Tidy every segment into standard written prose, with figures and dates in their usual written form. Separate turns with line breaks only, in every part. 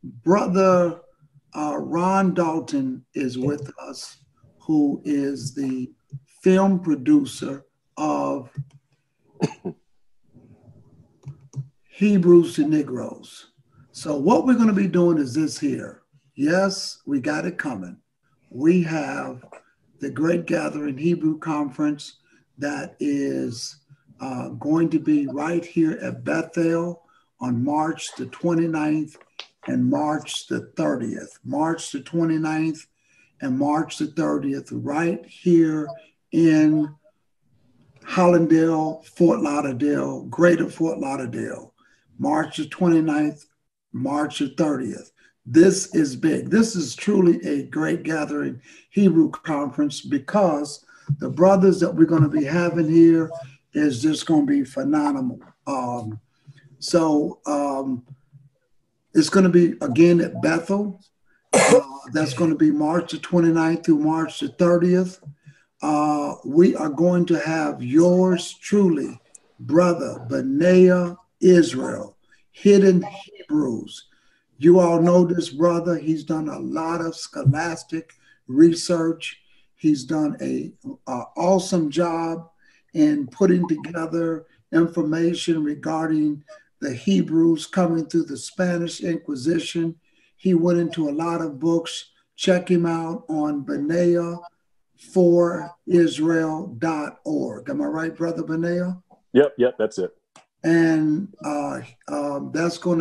Brother Ron Dalton is with us, who is the film producer of Hebrews to Negroes. So what we're going to be doing is this here. Yes, we got it coming. We have the Great Gathering Hebrew Conference that is going to be right here at Bethel on March the 29th and March the 30th. March the 29th and March the 30th, right here in Hollandale, Fort Lauderdale, Greater Fort Lauderdale. March the 29th, March the 30th. This is big. This is truly a Great Gathering Hebrew Conference because the brothers that we're going to be having here is just going to be phenomenal. It's going to be again at Bethel. That's going to be March the 29th through March the 30th. We are going to have yours truly, Brother Benayah Israel, Hidden Hebrews. You all know this brother. He's done a lot of scholastic research. He's done an awesome job in putting together information regarding the Hebrews coming through the Spanish Inquisition. He went into a lot of books. Check him out on BenayahForIsrael.org. Am I right, Brother Benayah?
Yep, that's it.
And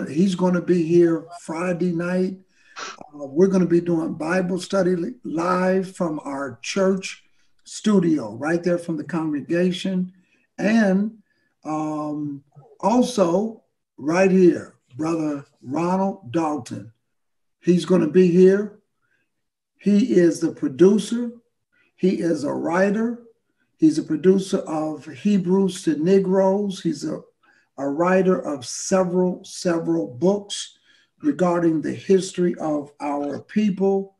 he's going to be here Friday night. We're going to be doing Bible study live from our church studio, right there from the congregation. And also right here, Brother Ronald Dalton. He's going to be here. He is the producer. He is a writer. He's a producer of Hebrews to Negroes. He's a writer of several books regarding the history of our people.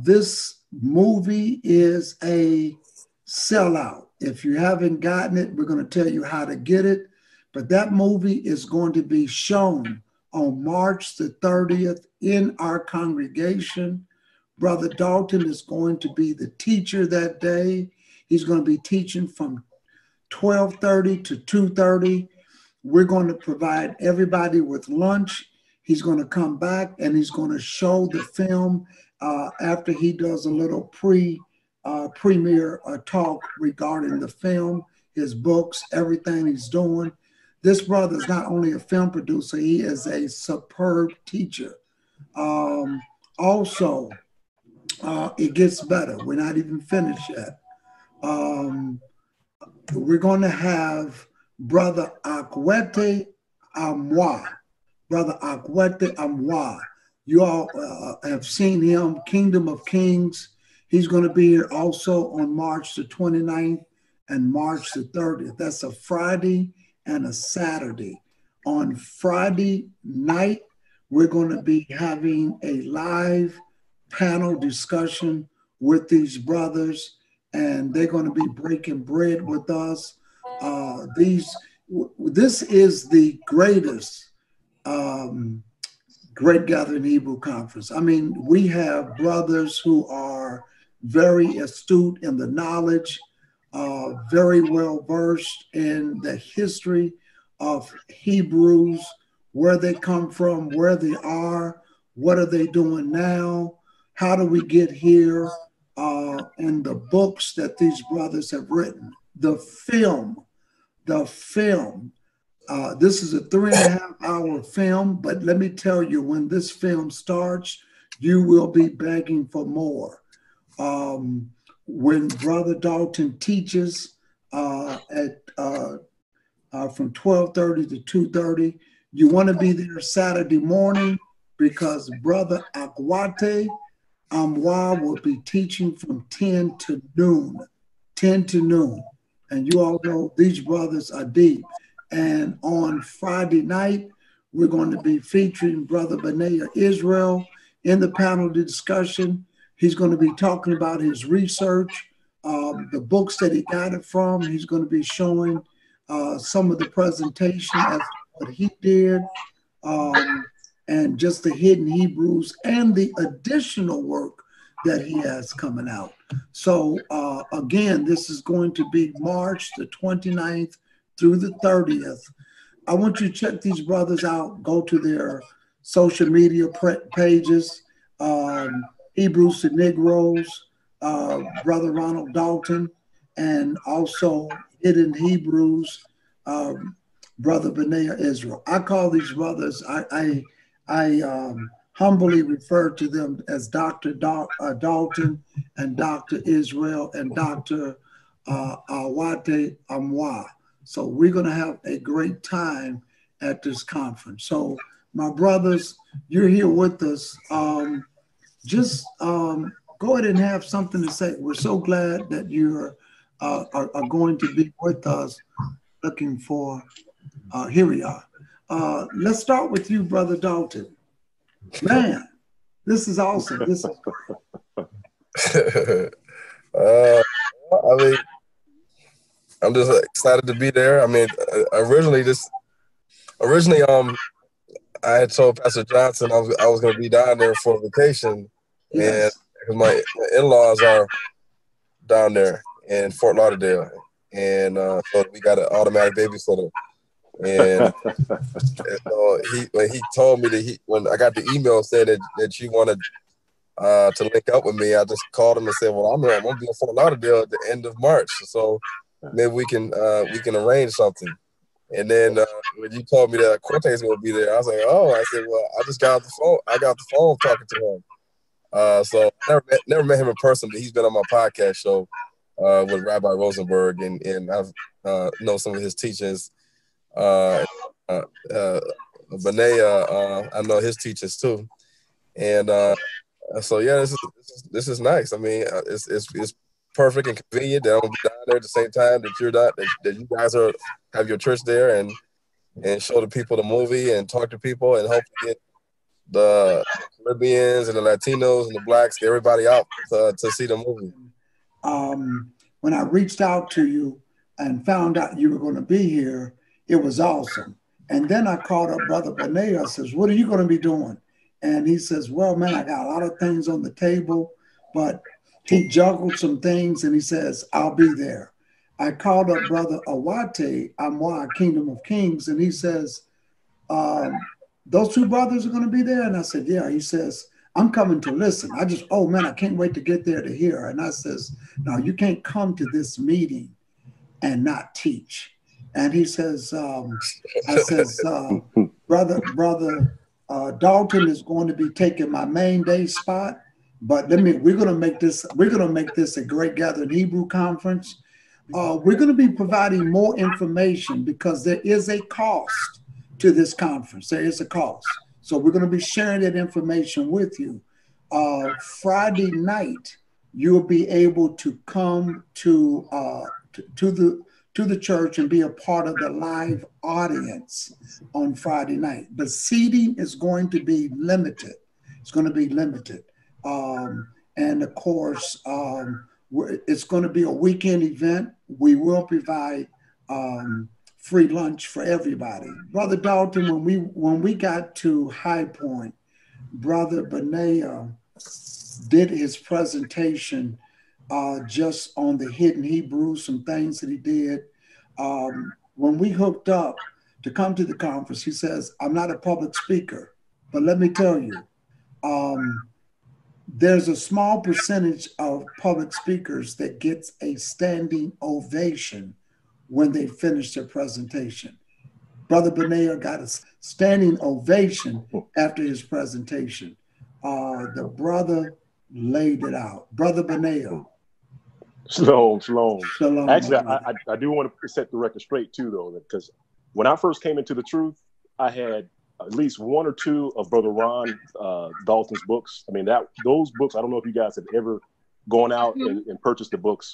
This movie is a sellout. If you haven't gotten it, we're going to tell you how to get it. But that movie is going to be shown on March the 30th in our congregation. Brother Dalton is going to be the teacher that day. He's going to be teaching from 12:30 to 2:30. We're going to provide everybody with lunch. He's going to come back and he's going to show the film after he does a little premiere talk regarding the film, his books, everything he's doing. This brother is not only a film producer, he is a superb teacher. Also, it gets better. We're not even finished yet. We're going to have Brother Akwetey Amaah. Brother Akwetey Amaah. You all have seen him, Kingdom of Kings. He's going to be here also on March the 29th and March the 30th. That's a Friday and a Saturday. On Friday night, we're going to be having a live panel discussion with these brothers, and they're going to be breaking bread with us. This is the greatest Great Gathering Hebrew Conference. I mean, we have brothers who are very astute in the knowledge, very well versed in the history of Hebrews, where they come from, where they are, what are they doing now, how do we get here, and the books that these brothers have written. The film. This is a 3.5-hour film, but let me tell you, when this film starts, you will be begging for more. When Brother Dalton teaches from 12:30 to 2:30, you want to be there Saturday morning because Brother Akwetey Amaah will be teaching from 10 to noon. 10 to noon. And you all know these brothers are deep. And on Friday night, we're going to be featuring Brother Benayah Israel in the panel discussion. He's going to be talking about his research, the books that he got it from. He's going to be showing some of the presentation as to what he did. and just the hidden Hebrews and the additional work that he has coming out. So again, this is going to be March the 29th through the 30th. I want you to check these brothers out. Go to their social media pages, Hebrews to Negroes, Brother Ronald Dalton, and also Hidden Hebrews, Brother Benayah Israel. I call these brothers, I humbly refer to them as Dr. Dalton and Dr. Israel and Dr. Akwetey Amaah. So we're going to have a great time at this conference. So my brothers, you're here with us. Just go ahead and have something to say. We're so glad that you are going to be with us. Looking for, here we are. Let's start with you, Brother Dalton. Man, this is awesome. This is
I mean, I'm just excited to be there. I mean, originally, I had told Pastor Johnson I was going to be down there for vacation,
yes.
And my in-laws are down there in Fort Lauderdale, and so we got an automatic babysitter. And so when he told me that when I got the email saying that you wanted to link up with me, I just called him and said, "Well, I'm gonna be in Fort Lauderdale at the end of March, so maybe we can arrange something." And then when you told me that Akwetey's gonna be there, I was like, "Oh," I said, "Well, I just got off the phone. I got the phone talking to him." So never met him in person, but he's been on my podcast show with Rabbi Rosenberg, and I've know some of his teachings. Benayah, I know his teachers too, and so yeah, this is nice. I mean, it's perfect and convenient that I'm gonna be down there at the same time that you guys have your church there and show the people the movie and talk to people and hopefully get the Caribbeans and the Latinos and the Blacks, get everybody out to see the movie.
When I reached out to you and found out you were going to be here, it was awesome. And then I called up Brother Benayah. I says, "What are you going to be doing?" And he says, "Well, man, I got a lot of things on the table," but he juggled some things and he says, "I'll be there." I called up Brother Akwetey Amaah, Kingdom of Kings, and he says, "Those two brothers are going to be there?" And I said, "Yeah." He says, "I'm coming to listen. Oh man, I can't wait to get there to hear." And I says, "No, you can't come to this meeting and not teach." And he says, I says, brother Dalton is going to be taking my main day spot, but we're going to make this a great gathering Hebrew conference. We're going to be providing more information because there is a cost to this conference. There is a cost. So we're going to be sharing that information with you. Friday night, you'll be able to come to the church and be a part of the live audience on Friday night. But seating is going to be limited. It's going to be limited. And of course, it's going to be a weekend event. We will provide free lunch for everybody. Brother Dalton, when we got to High Point, Brother Benayah did his presentation just on the hidden Hebrews, some things that he did. When we hooked up to come to the conference, he says, "I'm not a public speaker, but let me tell you, there's a small percentage of public speakers that gets a standing ovation when they finish their presentation." Brother Benayah got a standing ovation after his presentation. The brother laid it out. Brother Benayah.
Shalom. Actually,
brother.
I do want to set the record straight too, though, because when I first came into the truth, I had at least one or two of Brother Ron Dalton's books. I mean, those books, I don't know if you guys have ever gone out and purchased the books,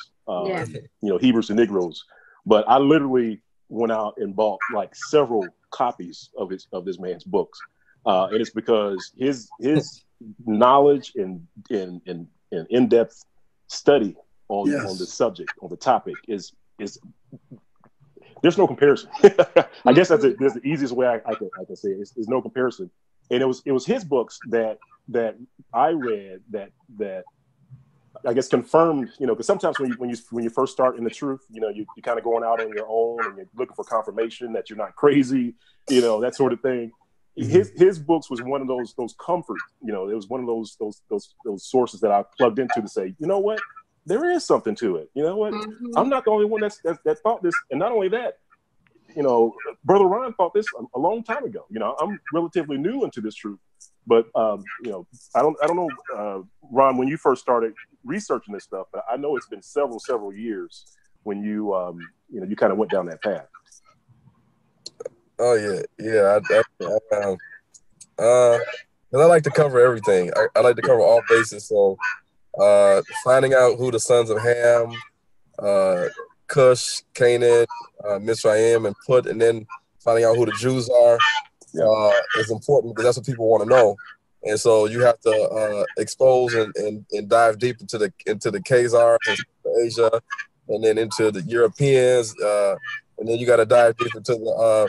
Hebrews and Negroes, but I literally went out and bought like several copies of this man's books. And it's because his knowledge and in-depth study on the subject, on the topic is there's no comparison. I guess that's the easiest way I can say it. There's no comparison And it was his books that I read that I guess confirmed, because sometimes when you first start in the truth, you're kind of going out on your own and you're looking for confirmation that you're not crazy, that sort of thing. His books was one of those comfort, it was one of those sources that I plugged into to say, you know what, there is something to it. You know what, I'm not the only one that thought this, and not only that, Brother Ron thought this a long time ago. I'm relatively new into this truth, but I don't know, Ron, when you first started researching this stuff, but I know it's been several years when you you kind of went down that path.
Oh yeah. I like to cover everything. I like to cover all bases. So, finding out who the sons of Ham, Cush, Canaan, Mizraim, and Put, and then finding out who the Jews are is important because that's what people want to know. And so you have to expose and dive deep into the Khazars and Asia, and then into the Europeans, and then you got to dive deep into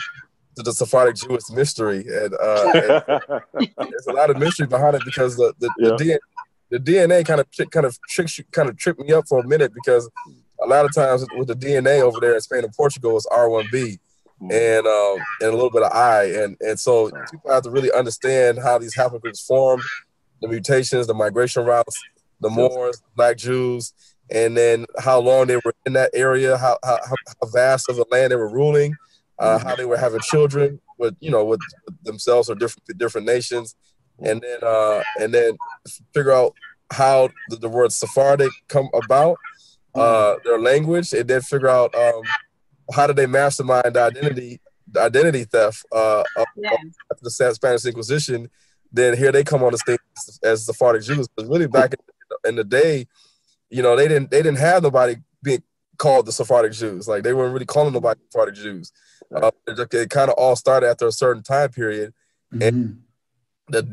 the Sephardic Jewish mystery, and there's a lot of mystery behind it because the DNA kind of tripped me up for a minute because a lot of times with the DNA over there in Spain and Portugal it's R1b and a little bit of I, and so people have to really understand how these haplogroups formed, the mutations, the migration routes, the Moors, Black Jews, and then how long they were in that area, how vast of a land they were ruling. How they were having children with themselves or different nations, and then figure out how the word Sephardic come about, their language, and then figure out how did they mastermind the identity theft after the Spanish Inquisition. Then here they come on the stage as Sephardic Jews. But really back in the day, they didn't have nobody being called the Sephardic Jews. Like they weren't really calling nobody Sephardic Jews. It kind of all started after a certain time period, and like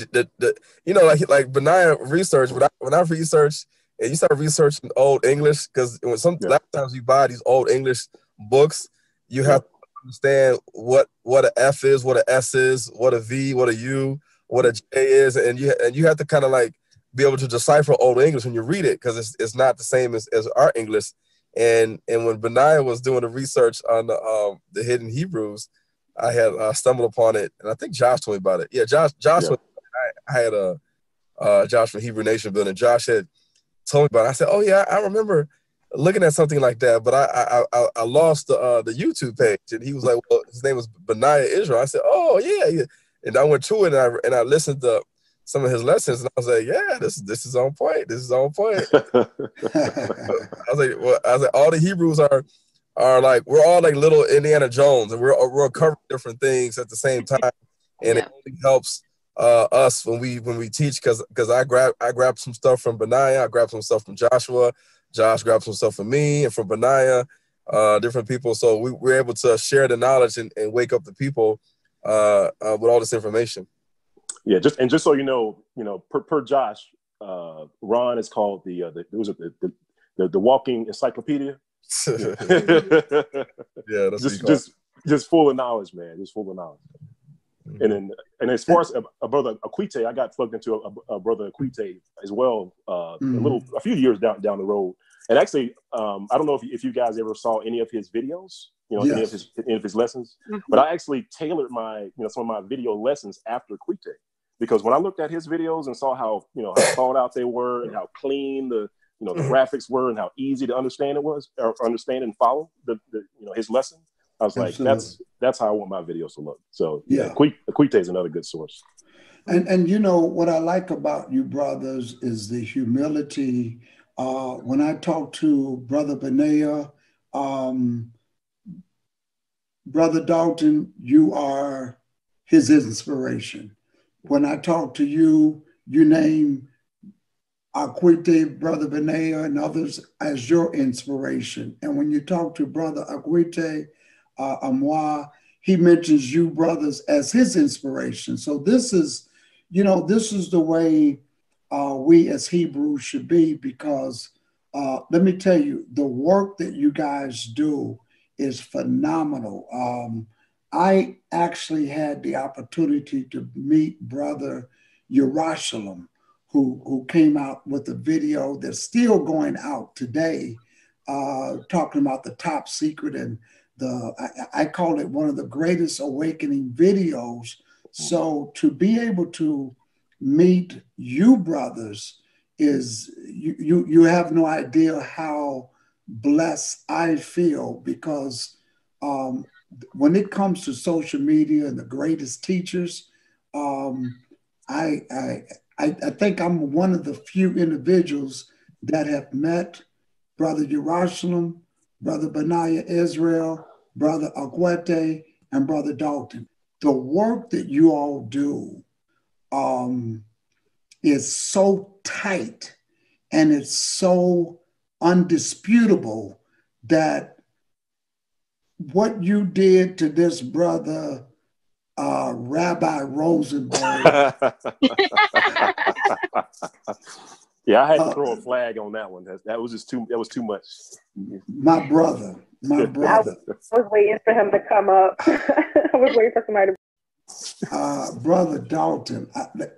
Benayah research. When I researched, and you start researching Old English, because a lot of times you buy these Old English books, you have to understand what a F is, what a S is, what a V, what a U, what a J is, and you have to kind of like be able to decipher Old English when you read it, because it's not the same as our English. And when Benayah was doing the research on the hidden Hebrews, I had stumbled upon it, and I think Josh told me about it. Yeah, Josh. I had Josh from Hebrew Nation Building. Josh had told me about it. I said, "Oh yeah, I remember looking at something like that, but I lost the YouTube page." And he was like, "Well, his name was Benayah Israel." I said, "Oh yeah," and I went to it and I listened to some of his lessons, and I was like, "Yeah, this is on point. This is on point." I was like, all the Hebrews are like, we're all like little Indiana Jones, and we're covering different things at the same time, and it only helps us when we teach, because I grabbed some stuff from Benayah, I grabbed some stuff from Joshua, Josh grabbed some stuff from me and from Benayah, different people, so we're able to share the knowledge and wake up the people with all this information.
Yeah, just so you know, per Josh, Ron is called the walking encyclopedia.
Yeah, that's
just full of knowledge, man. Just full of knowledge. And as far as a brother Akwetey, I got plugged into a brother Akwetey as well a few years down the road. And actually, I don't know if you guys ever saw any of his videos, any of his lessons, but I actually tailored some of my video lessons after Akwetey, because when I looked at his videos and saw how thought out they were and how clean the graphics were and how easy to understand it was, or understand and follow his lesson, I was like, that's how I want my videos to look. So Akwetey is another good source.
And what I like about you brothers is the humility. When I talk to Brother Benayah, Brother Dalton, you are his inspiration. When I talk to you, you name Akwetey, Brother Benayah, and others as your inspiration. And when you talk to Brother Akwetey Amaah, he mentions you brothers as his inspiration. So this is the way we as Hebrews should be, because let me tell you, the work that you guys do is phenomenal. I actually had the opportunity to meet Brother Jerusalem, who came out with a video that's still going out today, talking about the top secret, and I call it one of the greatest awakening videos. So to be able to meet you brothers is you have no idea how blessed I feel, because when it comes to social media and the greatest teachers, I think I'm one of the few individuals that have met Brother Jerusalem, Brother Benayah Israel, Brother Akwetey, and Brother Dalton. The work that you all do is so tight and it's so undisputable that what you did to this brother, Rabbi Rosenberg.
Yeah, I had to throw a flag on that one. That was just too. That was too much.
My brother.
I was waiting for him to come up. I was waiting for somebody to.
Brother Dalton,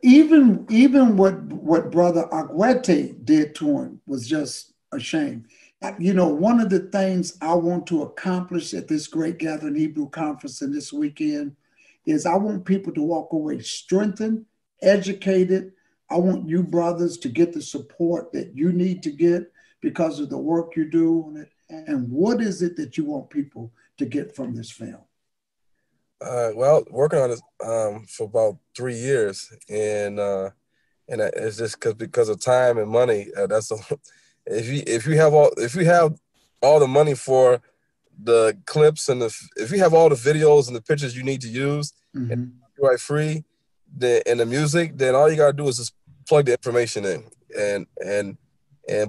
even what Brother Akwetey did to him was just a shame. You know, one of the things I want to accomplish at this Great Gathering Hebrew Conference and this weekend is I want people to walk away strengthened, educated. I want you brothers to get the support that you need to get because of the work you do on it. And what is it that you want people to get from this film?
Well, working on it for about 3 years, and it's just because of time and money. That's a, if you have all the money for the clips and if you have all the videos and the pictures you need to use, and right free, and the music, then all you gotta do is just plug the information in,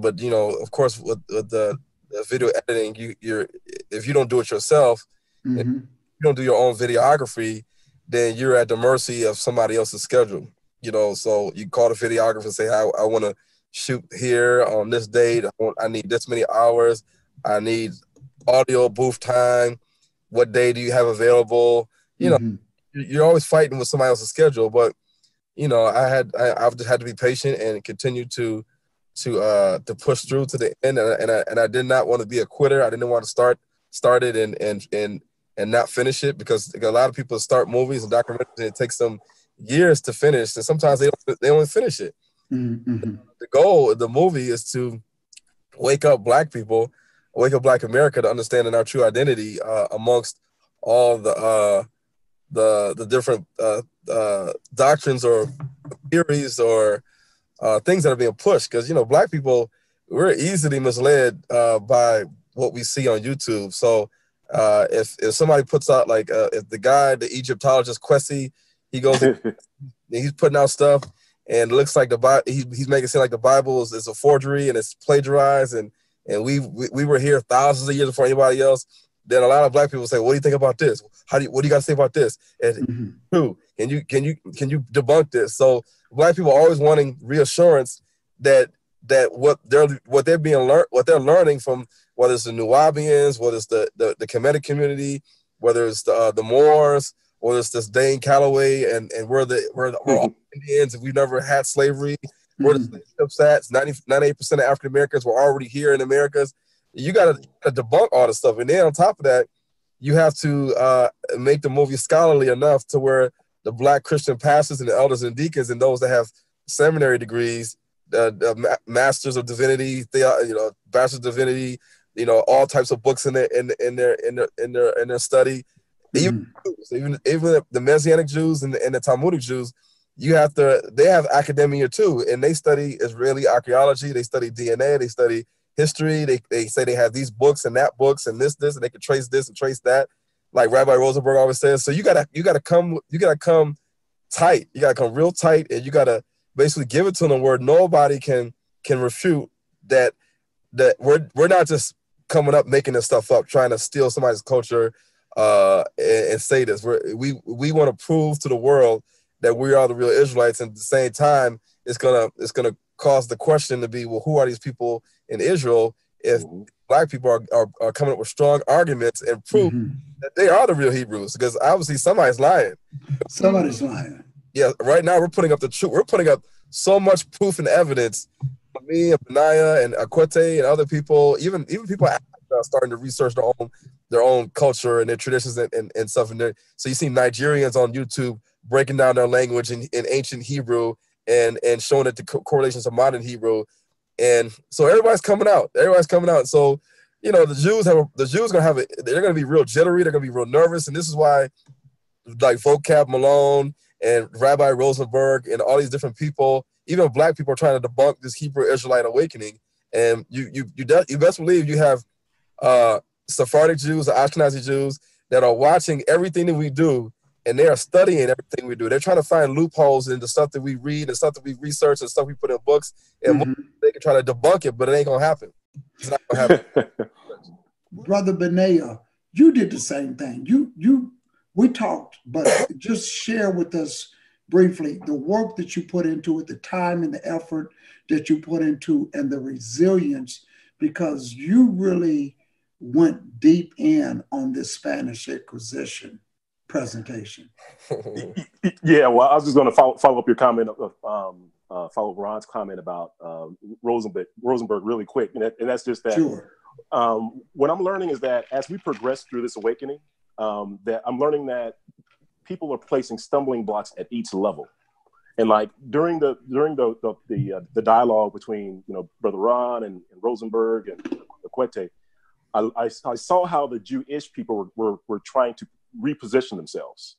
but you know, of course, with the video editing, if you don't do it yourself, if you don't do your own videography, then you're at the mercy of somebody else's schedule. You know, so you call the videographer and say, I want to shoot here on this date. I need this many hours. I need audio booth time. What day do you have available? You know, you're always fighting with somebody else's schedule, but you know, I've just had to be patient and continue to push through to the end. And I did not want to be a quitter. I didn't want to start it and not finish it, because a lot of people start movies and documentaries and it takes them years to finish, and sometimes they don't finish it. The goal of the movie is to wake up Black people, wake up Black America to understanding our true identity amongst all the different doctrines or theories or things that are being pushed. Because, you know, Black people, we're easily misled by what we see on YouTube. So if somebody puts out, like, if the Egyptologist Kwesi, he goes, he's putting out stuff and it looks like the Bible, he's making it seem like the Bible is a forgery and it's plagiarized, and we were here thousands of years before anybody else. Then a lot of Black people say, "What do you think about this? What do you got to say about this? And who can you debunk this?" So Black people are always wanting reassurance that what they're learning from, whether it's the Nubians, whether it's the Kemetic community, whether it's the Moors, or it's this Dane Calloway, and we're all Indians, and we've never had slavery. Where the slave ships at? 98% of African Americans were already here in Americas. You gotta debunk all this stuff, and then on top of that, you have to make the movie scholarly enough to where the Black Christian pastors and the elders and deacons and those that have seminary degrees, masters of divinity, bachelor's of divinity, you know, all types of books in their study. Even the Messianic Jews and the Talmudic Jews, they have academia too, and they study Israeli archaeology, they study DNA, they study history, they say they have these books and that books and this, and they can trace this and trace that, like Rabbi Rosenberg always says. So you gotta come tight, you gotta come real tight, and you gotta basically give it to them where nobody can refute that we're not just coming up making this stuff up, trying to steal somebody's culture and say this. We want to prove to the world that we are the real Israelites, and at the same time, it's gonna cause the question to be, well, who are these people in Israel? if Black people are coming up with strong arguments and proof that they are the real Hebrews, because obviously somebody's lying.
Somebody's lying.
Yeah, right now we're putting up the truth. We're putting up so much proof and evidence. Me and Benayah and Akwetey and other people, even people are starting to research their own culture and their traditions and stuff. So you see Nigerians on YouTube breaking down their language in ancient Hebrew and showing it the correlations to modern Hebrew. And so everybody's coming out. So, you know, the Jews they're going to be real jittery. They're going to be real nervous. And this is why, like, Vocab Malone and Rabbi Rosenberg and all these different people, even Black people, are trying to debunk this Hebrew Israelite awakening. And you best believe you have Sephardic Jews or Ashkenazi Jews that are watching everything that we do, and they are studying everything we do. They're trying to find loopholes in the stuff that we read and stuff that we research and stuff we put in books, and they can try to debunk it, but it ain't gonna happen. It's not gonna happen.
Brother Benayah, you did the same thing. We talked, but just share with us briefly the work that you put into it, the time and the effort that you put into, and the resilience, because you really went deep in on this Spanish Inquisition presentation.
Yeah, well, I was just going to follow up your comment, follow Ron's comment about Rosenberg really quick, and that's just that.
Sure.
What I'm learning is that as we progress through this awakening, that I'm learning that people are placing stumbling blocks at each level. And like during the dialogue between, you know, Brother Ron and Rosenberg and Akwetey, I saw how the Jewish people were trying to reposition themselves.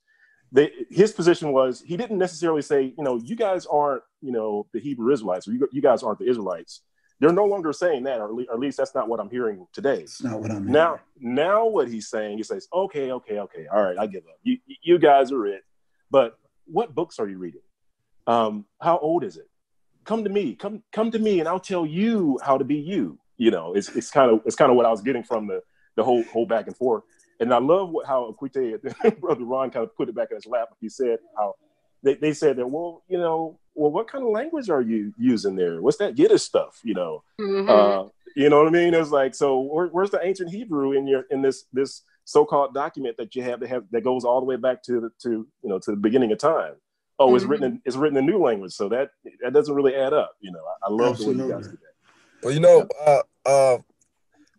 His position was, he didn't necessarily say, you know, you guys aren't, you know, the Hebrew Israelites, or you guys aren't the Israelites. They're no longer saying that, or at least that's not what I'm hearing today.
It's not what I'm hearing.
Now what he's saying, he says, okay, all right, I give up. You guys are it. But what books are you reading? How old is it? Come to me, come to me, and I'll tell you how to be you. You know, it's kind of what I was getting from the whole back and forth. And I love how Akwetey, Brother Ron, kind of put it back in his lap. He said how they said that, well, you know, what kind of language are you using there? What's that Yiddish stuff? You know, you know what I mean? It's like, so where's the ancient Hebrew in this so-called document that you have that goes all the way back to the beginning of time? Oh, it's written in new language, so that doesn't really add up. You know, I love the way you guys do that.
Well, you know,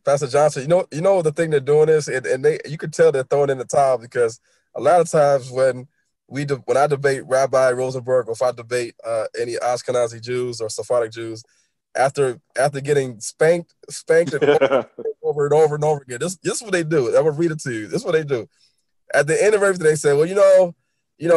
Pastor Johnson, you know the thing they're doing is, and you could tell they're throwing in the towel, because a lot of times when I debate Rabbi Rosenberg, or if I debate any Ashkenazi Jews or Sephardic Jews, after getting spanked over and over and over again, this is what they do. I'm gonna read it to you. This is what they do. At the end of everything, they say, well, you know,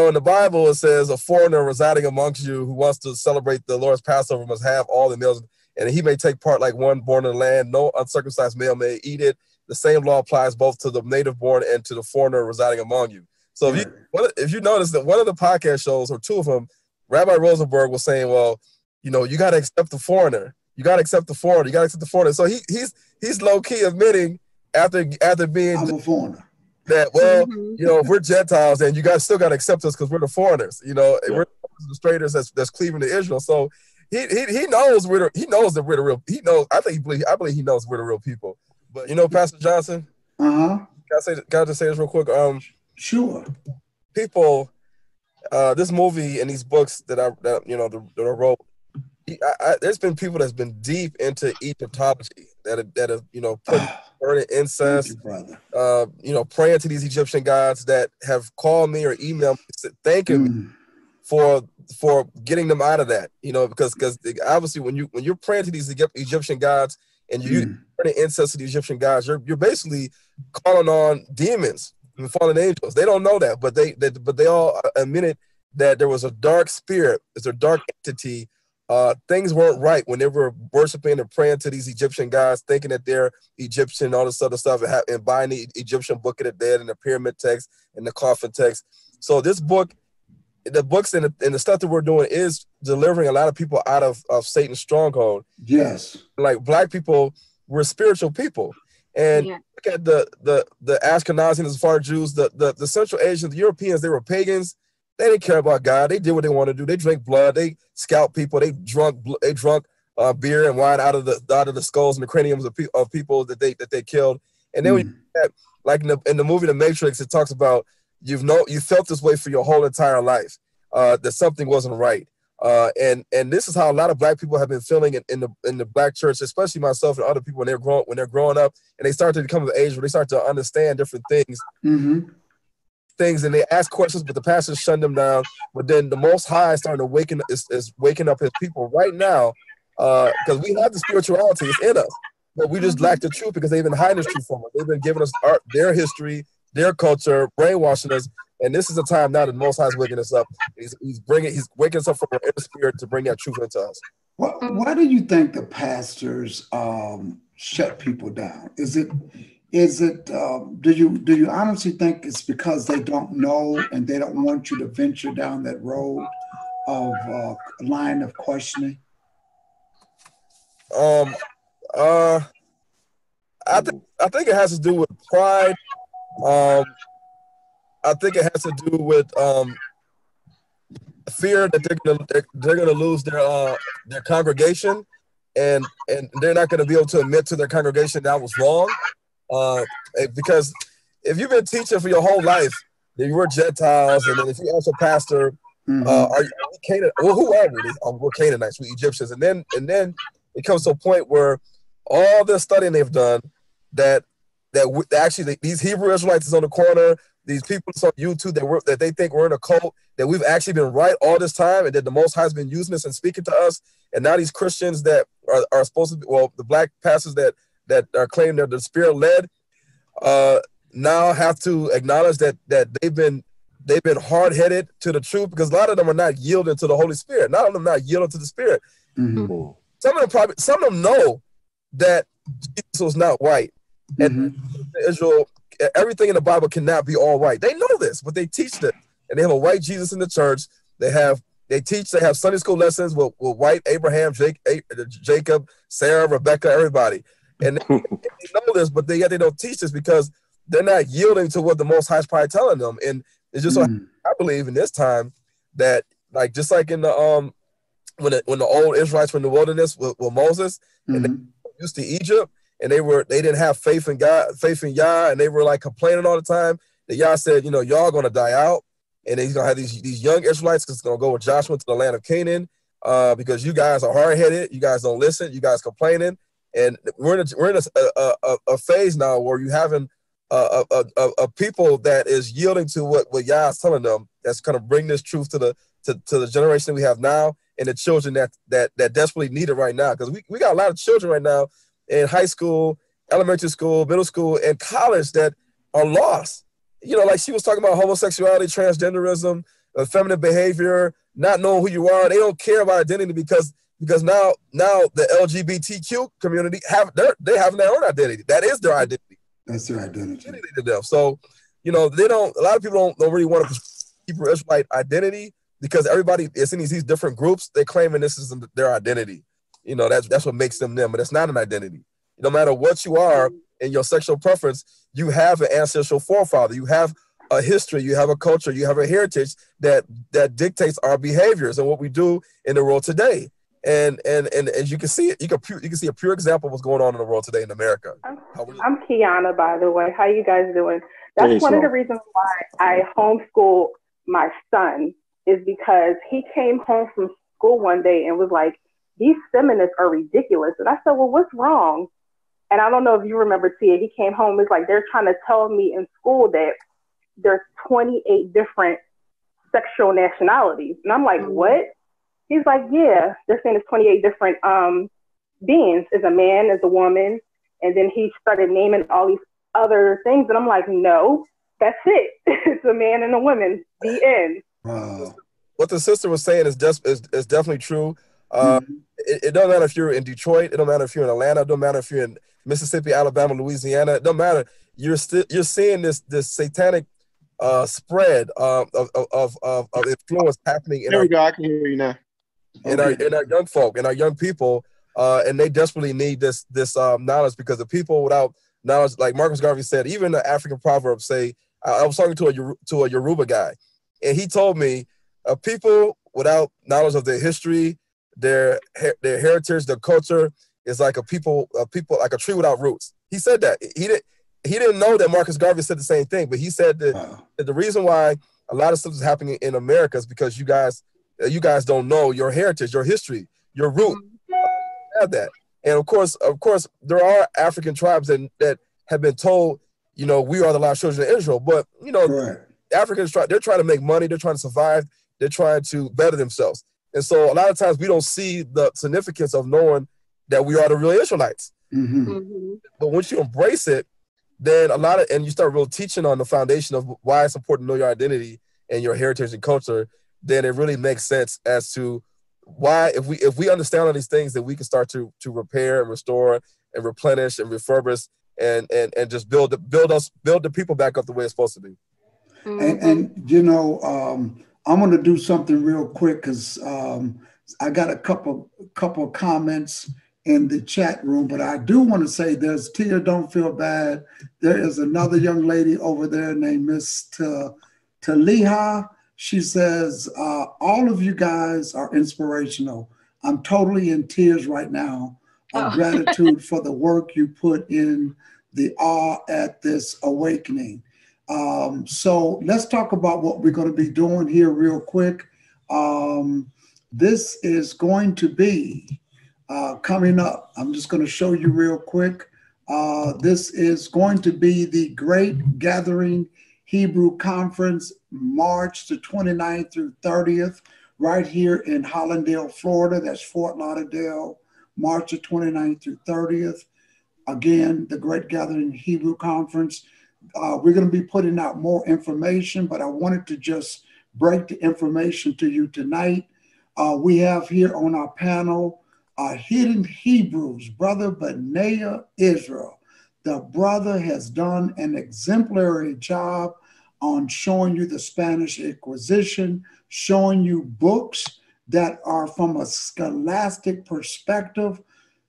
in the Bible it says a foreigner residing amongst you who wants to celebrate the Lord's Passover must have all the meals, and he may take part like one born in the land. No uncircumcised male may eat it. The same law applies both to the native born and to the foreigner residing among you. So if you notice that one of the podcast shows, or two of them, Rabbi Rosenberg was saying, well, you know, you got to accept the foreigner. You got to accept the foreigner. You got to accept the foreigner. So he's low key admitting after being
I'm a foreigner.
That, well, you know, if we're Gentiles, then you guys still got to accept us because we're the foreigners. You know, we're the strangers that's cleaving to Israel. So he knows that we're the real. He knows. I believe he knows we're the real people. But you know, Pastor Johnson. Can I just say this real quick?
Sure.
People, this movie and these books that I wrote, there's been people that's been deep into Egyptology that have you know, burning incest, you know, praying to these Egyptian gods, that have called me or emailed me thanking me for getting them out of that, you know, because obviously when you're praying to these Egyptian gods and you burning incest to the Egyptian gods, you're basically calling on demons and fallen angels. They don't know that, but they all admitted that there was a dark spirit, there's a dark entity. Things weren't right when they were worshiping and praying to these Egyptian gods, thinking that they're Egyptian, all this other stuff, and buying the Egyptian Book of the Dead and the pyramid text and the coffin text. So this book, the books and the stuff that we're doing is delivering a lot of people out of Satan's stronghold.
Yes.
Like Black people, we're spiritual people. And look at the Ashkenazi and the Sephardic Jews, the Central Asians, the Europeans, they were pagans. They didn't care about God. They did what they wanted to do. They drank blood. They scalped people. They drunk beer and wine out of the skulls and the craniums of people that they killed. And then when you have, like in the movie The Matrix, it talks about you felt this way for your whole entire life, that something wasn't right. And this is how a lot of Black people have been feeling in the Black church, especially myself and other people when they're growing up and they start to become of age where they start to understand different things. Things, and they ask questions, but the pastors shut them down. But then the Most High is starting to is waking up his people right now, because we have the spirituality, it's in us, but we just lack the truth because they've been hiding this truth from us. They've been giving us their history, their culture, brainwashing us. And this is the time now that the Most High is waking us up. He's waking us up from our inner spirit to bring that truth into us.
Why do you think the pastors shut people down? Is it do you honestly think it's because they don't know and they don't want you to venture down that road of line of questioning?
I think it has to do with pride. I think it has to do with fear that they're gonna lose their congregation, and they're not gonna be able to admit to their congregation that was wrong. Because if you've been teaching for your whole life that you were Gentiles, and then if you ask a pastor, are you Canaan? Well, who are we? We're Canaanites, we're Egyptians, and then it comes to a point where all the studying they've done that actually these Hebrew Israelites is on the corner, these people on YouTube that they think we're in a cult, that we've actually been right all this time, and that the Most High has been using this and speaking to us, and now these Christians that are supposed to be, well, the Black pastors that are claiming they're the spirit led, now have to acknowledge that they've been hard-headed to the truth, because a lot of them are not yielding to the Holy Spirit. None of them not yielding to the Spirit. Some of them know that Jesus was not white, and Israel, everything in the Bible cannot be all white. They know this, but they teach it, and they have a white Jesus in the church. They have Sunday school lessons with white Abraham, Jacob, Sarah, Rebecca, everybody. And they know this, but yet they don't teach this because they're not yielding to what the Most High is probably telling them. And it's just I believe in this time that, like, just like in the when the old Israelites were in the wilderness with Moses, and they were used to Egypt, and they didn't have faith in God, faith in Yah, and they were like complaining all the time. That Yah said, y'all gonna die out, and he's gonna have these young Israelites that's gonna go with Joshua to the land of Canaan, because you guys are hard-headed, you guys don't listen, you guys complaining. And we're in a phase now where you having a people that is yielding to what Yah is telling them. That's going to bring this truth to the generation that we have now, and the children that desperately need it right now. Because we got a lot of children right now in high school, elementary school, middle school, and college that are lost. Like she was talking about homosexuality, transgenderism, feminine behavior, not knowing who you are. They don't care about identity because now the LGBTQ community they have their own identity. That is their identity.
That's their identity
to them. So, they don't. A lot of people don't really want to Hebrew Israelite identity because everybody is in these different groups. They're claiming this is their identity. That's what makes them, but it's not an identity. No matter what you are in your sexual preference, you have an ancestral forefather. You have a history. You have a culture. You have a heritage that dictates our behaviors and what we do in the world today. And as you can see, you can see a pure example of what's going on in the world today in America.
I'm Kiana, by the way. How you guys doing? That's one of the reasons why I homeschool my son, is because he came home from school one day and was like, "These feminists are ridiculous." And I said, "Well, what's wrong?" And I don't know if you remember, Tia, he came home, it's like, they're trying to tell me in school that there's 28 different sexual nationalities. And I'm like, what? He's like, yeah, they're saying it's 28 different beings. Is a man, is a woman. And then he started naming all these other things. And I'm like, no, that's it. It's a man and a woman. The end.
What the sister was saying is definitely true. It doesn't matter if you're in Detroit. It don't matter if you're in Atlanta. It don't matter if you're in Mississippi, Alabama, Louisiana. It don't matter. You're seeing this satanic spread of influence happening.
There we go. I can hear you now.
In our young folk, in our young people, and they desperately need this knowledge, because the people without knowledge, like Marcus Garvey said, even the African proverbs say. I was talking to a Yoruba guy, and he told me, people without knowledge of their history, their heritage, their culture is like a people like a tree without roots. He said that. He didn't know that Marcus Garvey said the same thing, but he said that the reason why a lot of stuff is happening in America is because you guys don't know your heritage, your history, your root. Have that. And of course, there are African tribes that have been told, we are the lost children of Israel. But Africans they're trying to make money, they're trying to survive, they're trying to better themselves. And so a lot of times we don't see the significance of knowing that we are the real Israelites. But once you embrace it, then and you start really teaching on the foundation of why it's important to know your identity and your heritage and culture, then it really makes sense as to why, if we understand all these things, then we can start to repair and restore and replenish and refurbish and just build the people back up the way it's supposed to be.
And I'm going to do something real quick because I got a couple comments in the chat room, but I do want to say there's Tia, don't feel bad. There is another young lady over there named Miss Taliha. She says, all of you guys are inspirational. I'm totally in tears right now of gratitude for the work you put in, the awe at this awakening. So let's talk about what we're going to be doing here real quick. This is going to be coming up. I'm just going to show you real quick. This is going to be the Great Gathering Hebrew Conference, March the 29th through 30th, right here in Hollandale, Florida. That's Fort Lauderdale, March the 29th through 30th. Again, the Great Gathering Hebrew Conference. We're going to be putting out more information, but I wanted to just break the information to you tonight. We have here on our panel Hidden Hebrews, Brother Benayah Israel. The brother has done an exemplary job on showing you the Spanish Inquisition, showing you books that are from a scholastic perspective,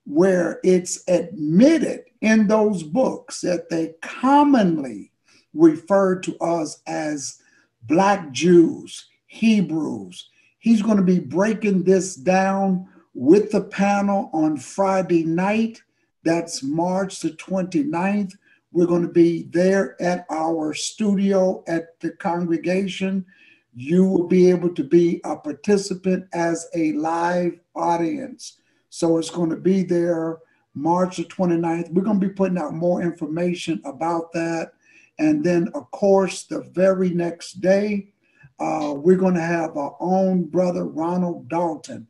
where it's admitted in those books that they commonly refer to us as Black Jews, Hebrews. He's going to be breaking this down with the panel on Friday night. That's March the 29th. We're going to be there at our studio at the congregation. You will be able to be a participant as a live audience. So it's going to be there March the 29th. We're going to be putting out more information about that. And then, of course, the very next day, we're going to have our own brother, Ronald Dalton,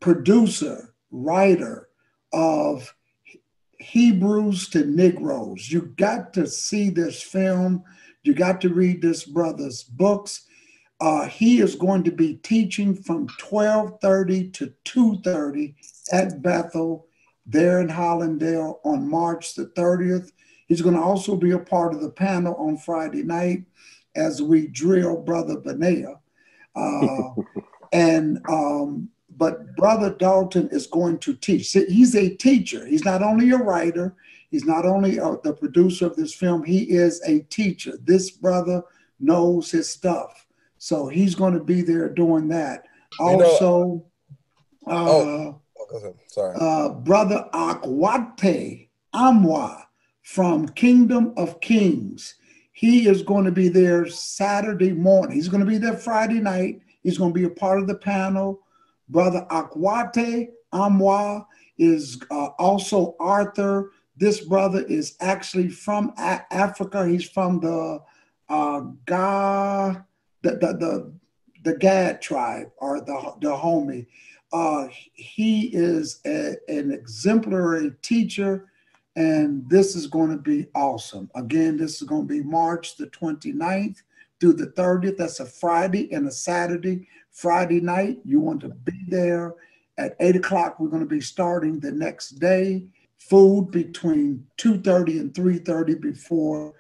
producer, writer of Hebrews to Negroes. You got to see this film. You got to read this brother's books. He is going to be teaching from 12:30 to 2:30 at Bethel there in Hollandale on March the 30th. He's going to also be a part of the panel on Friday night as we drill Brother Benayah. But Brother Dalton is going to teach. He's a teacher. He's not only a writer. He's not only the producer of this film. He is a teacher. This brother knows his stuff. So he's going to be there doing that. Also,
sorry.
Brother Akwetey Amaah from Kingdom of Kings. He is going to be there Saturday morning. He's going to be there Friday night. He's going to be a part of the panel. Brother Akwetey Amaah is also Arthur. This brother is actually from Africa. He's from the Gad tribe, or the homie. He is an exemplary teacher, and this is going to be awesome. Again, this is going to be March the 29th through the 30th. That's a Friday and a Saturday. Friday night, you want to be there at 8 o'clock. We're going to be starting the next day. Food between 2:30 and 3:30 before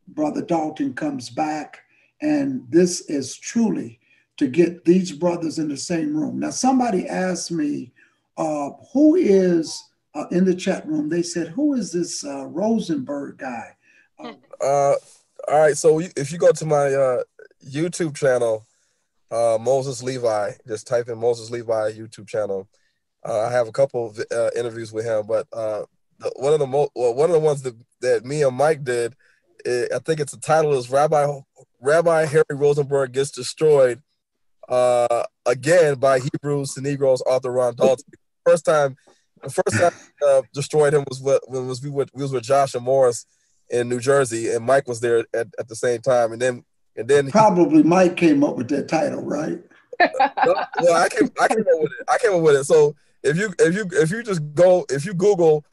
Brother Dalton comes back. And this is truly to get these brothers in the same room. Now, somebody asked me, who is in the chat room? They said, who is this Rosenberg guy?
All right. So if you go to my YouTube channel, Moses Levi. Just type in Moses Levi YouTube channel. I have a couple of interviews with him, but one of the ones that me and Mike did, I think the title is Rabbi Harry Rosenberg Gets Destroyed again by Hebrews to Negroes author Ron Dalton. The first time destroyed him was when we was with Josh and Morris in New Jersey, and Mike was there at the same time, and then
probably Mike came up with that title, right?
Well, I came up with it. So if you Google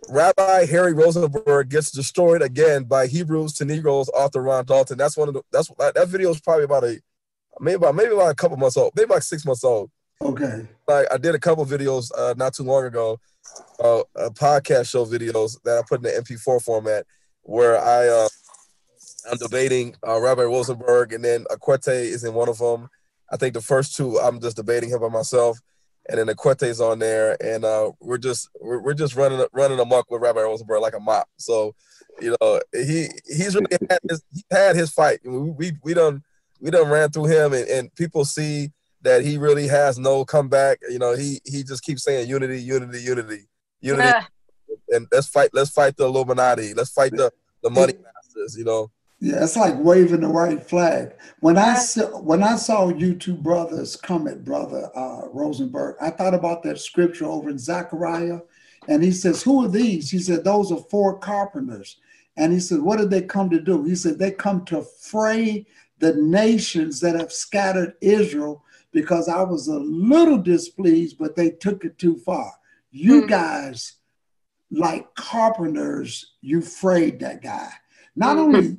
Rabbi Harry Rosenberg Gets Destroyed Again by Hebrews to Negroes author Ron Dalton, that video is probably maybe about a couple months old, maybe like 6 months old.
Okay.
I did a couple videos not too long ago, podcast show videos that I put in the MP4 format where I'm debating Rabbi Rosenberg, and then Akwetey is in one of them. I think the first two I'm just debating him by myself, and then Akwetey's on there, and we're just running amok with Rabbi Rosenberg like a mop. So, he's really had his fight. We done ran through him, and people see that he really has no comeback. He just keeps saying unity, and let's fight the Illuminati, let's fight the money masters.
Yeah, it's like waving the white flag. When I saw you two brothers come at Brother Rosenberg, I thought about that scripture over in Zechariah, and he says, "Who are these?" He said, "Those are 4 carpenters." And he said, "What did they come to do?" He said, "They come to fray the nations that have scattered Israel, because I was a little displeased, but they took it too far." You guys, like carpenters, you frayed that guy. Not only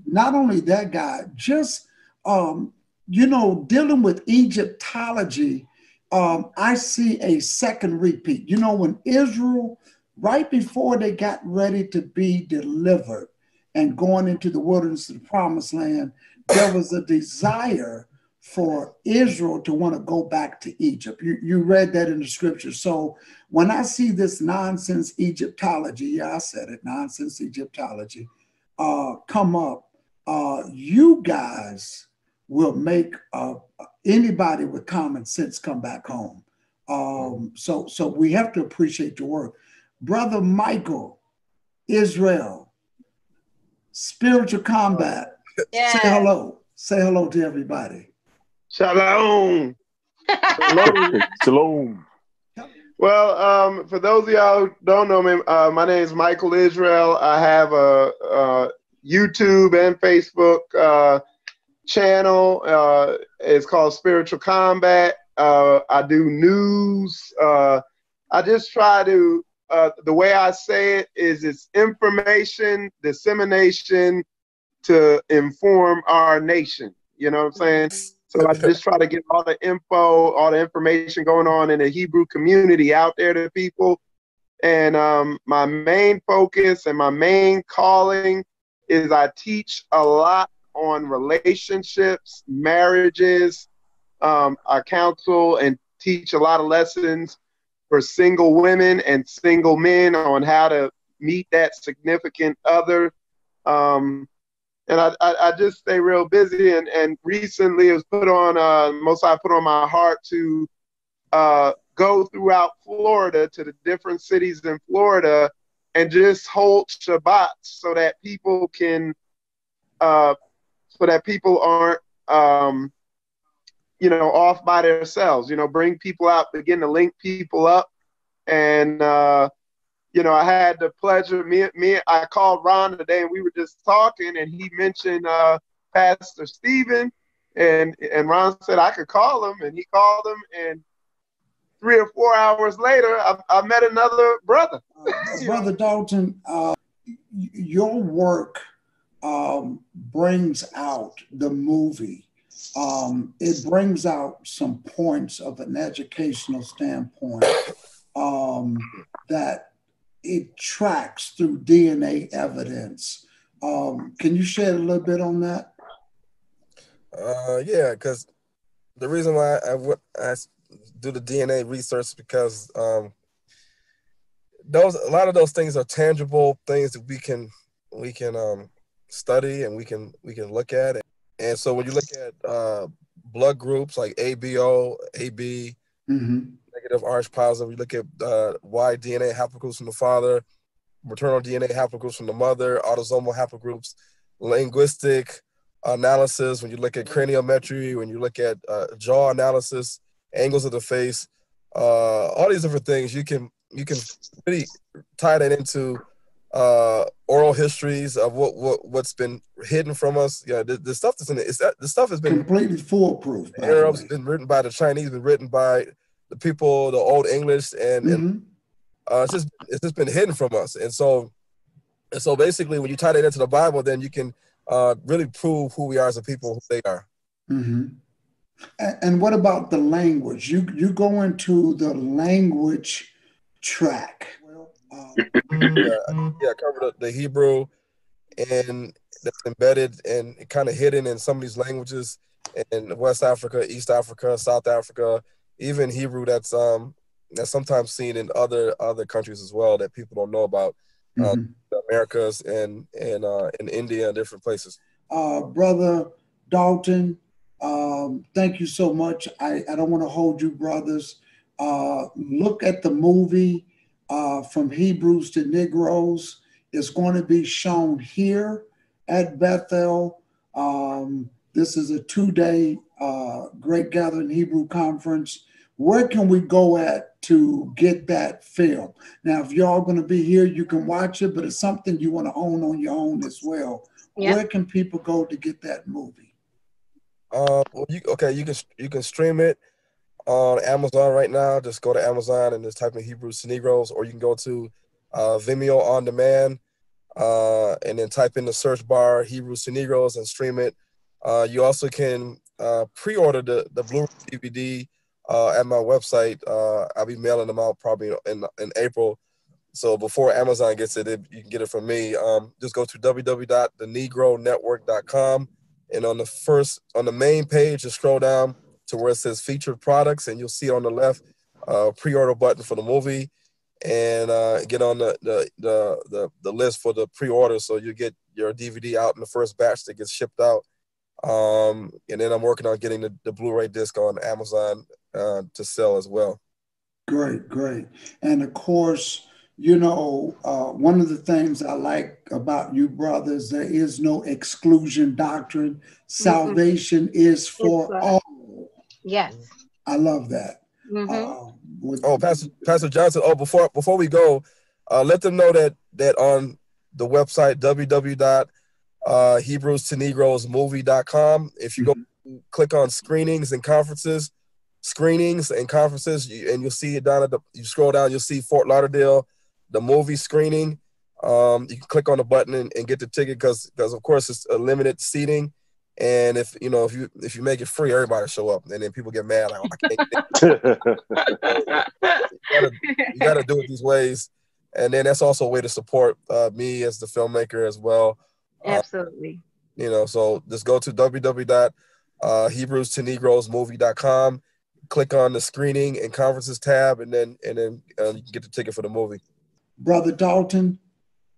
that guy, just dealing with Egyptology, I see a second repeat. When Israel, right before they got ready to be delivered and going into the wilderness of the promised land, there was a desire for Israel to want to go back to Egypt. You read that in the scripture. So when I see this nonsense Egyptology, I said it, nonsense Egyptology, come up, you guys will make anybody with common sense come back home. So we have to appreciate your work. Brother Michael Israel, Spiritual Combat. Yeah. Say hello to everybody.
Shalom.
Shalom.
Well, for those of y'all who don't know me, my name is Michael Israel. I have a YouTube and Facebook channel. It's called Spiritual Combat. I do news. I just try to, the way I say it is, it's information dissemination to inform our nation. You know what I'm saying? So I just try to get all the info, all the information going on in the Hebrew community out there to people. And my main focus and my main calling is I teach a lot on relationships, marriages. I counsel and teach a lot of lessons for single women and single men on how to meet that significant other. And I just stay real busy. And recently it was put on, I put on my heart to go throughout Florida to the different cities in Florida and just hold Shabbat so that people can, so that people aren't, off by themselves, bring people out, begin to link people up. And, I had the pleasure, I called Ron today and we were just talking and he mentioned Pastor Stephen and Ron said I could call him and he called him and 3 or 4 hours later, I met another brother.
Brother Dalton, your work brings out the movie. It brings out some points of an educational standpoint that it tracks through DNA evidence. Can you shed a little bit on that?
Yeah, because the reason why I do the DNA research is because a lot of those things are tangible things that we can study and we can look at. And so when you look at blood groups like ABO, AB, negative, RH positive, you look at Y DNA haplogroups from the father, maternal DNA haplogroups from the mother, autosomal haplogroups, linguistic analysis, when you look at craniometry, when you look at jaw analysis, angles of the face, all these different things, you can really tie that into oral histories of what's been hidden from us. Yeah, the stuff that's in it, the stuff has been
completely foolproof.
The Arabs, been written by the Chinese, been written by the people, the Old English, and it's just been hidden from us. And so basically, when you tie that into the Bible, then you can really prove who we are as a people, who they are.
And what about the language? You go into the language track.
Cover the Hebrew, and that's embedded and kind of hidden in some of these languages in West Africa, East Africa, South Africa, even Hebrew that's sometimes seen in other countries as well that people don't know about. The Americas and in India and different places.
Brother Dalton, thank you so much. I don't want to hold you, brothers. Look at the movie From Hebrews to Negroes. It's going to be shown here at Bethel. This is a 2-day Great Gathering Hebrew Conference. Where can we go at to get that film? Now, if y'all going to be here, you can watch it, but it's something you want to own on your own as well. Yep. Where can people go to get that movie?
You can stream it on Amazon right now. Just go to Amazon and just type in Hebrews to Negroes, or you can go to Vimeo on demand and then type in the search bar Hebrews to Negroes and stream it. You also can pre-order the Blu-ray DVD at my website. I'll be mailing them out probably in April. So before Amazon gets it, you can get it from me. Just go to www.thenegronetwork.com, and on the main page, just scroll down to where it says featured products, and you'll see on the left pre-order button for the movie, and get on the list for the pre-order, so you get your DVD out in the first batch that gets shipped out. And then I'm working on getting the Blu-ray disc on Amazon to sell as well.
Great. And of course, one of the things I like about you brothers, there is no exclusion doctrine. Salvation is for all.
Yes.
I love that.
Pastor Johnson, before we go, let them know that on the website, www.HebrewsToNegrosMovie.com, if you go click on screenings and conferences, and you'll see it down you scroll down, you'll see Fort Lauderdale, the movie screening. You can click on the button and get the ticket because of course it's a limited seating, and if you make it free, everybody show up, and then people get mad like, I can't. You gotta do it these ways, and then that's also a way to support me as the filmmaker as well.
Absolutely.
So just go to www.HebrewsToNegrosMovie.com, click on the screening and conferences tab, and then you can get the ticket for the movie.
Brother Dalton,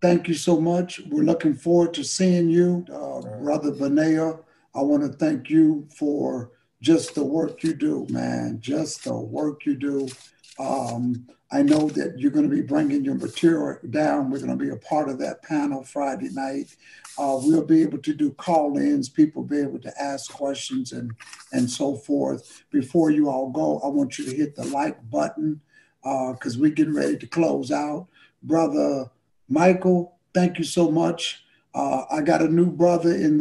thank you so much. We're looking forward to seeing you. Brother Benayah, I want to thank you for just the work you do, man. Just the work you do. I know that you're going to be bringing your material down. We're going to be a part of that panel Friday night. We'll be able to do call-ins. People will be able to ask questions and so forth. Before you all go, I want you to hit the like button because we're getting ready to close out. Brother Michael, thank you so much. I got a new brother in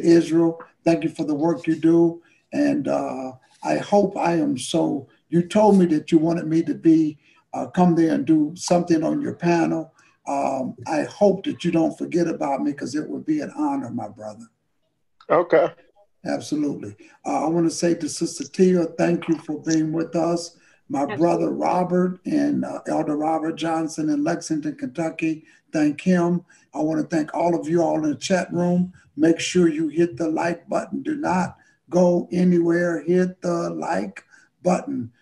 Israel. Thank you for the work you do. And I hope I am so. You told me that you wanted me to be come there and do something on your panel. I hope that you don't forget about me because it would be an honor, my brother.
Okay.
Absolutely. I want to say to Sister Tia, thank you for being with us. My brother Robert and Elder Robert Johnson in Lexington, Kentucky, thank him. I want to thank all of you all in the chat room. Make sure you hit the like button. Do not go anywhere. Hit the like button.